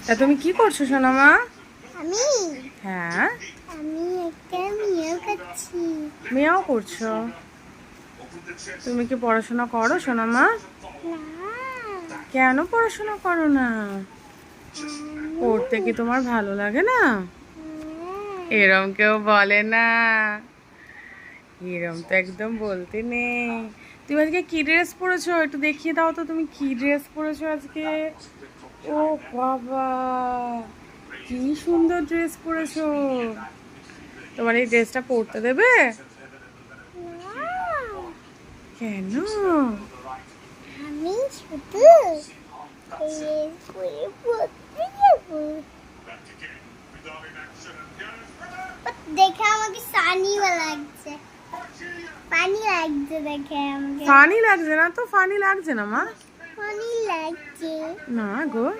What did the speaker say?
তা তুমি কি করছো সোনামা? আমি হ্যাঁ, আমি একটা মিয়াও খাচ্ছি। মেয়াও করছো? তুমি কি পড়াশোনা করো সোনামা? না, কেন পড়াশোনা করো না? পড়তে কি তোমার ভালো লাগে না? এরম কেউ বলে না, এরম তো একদম বলতে নেই। তুমি আজকে কি ড্রেস পরেছো? একটু দেখিয়ে দাও তো, তুমি কি ড্রেস পরেছো আজকে? ও বাবা, কি সুন্দর ড্রেস পরেছো! তোমার এই ড্রেসটা পরতে দেবে? কেন? আমি শুধু পড়তে যাবো। দেখে আমাকে সানিও লাগছে, পানি লাগছে দেখে আমাকে। ফানি লাগছে না তো, ফানি লাগছে না মা। পানি লাগছে। না গো।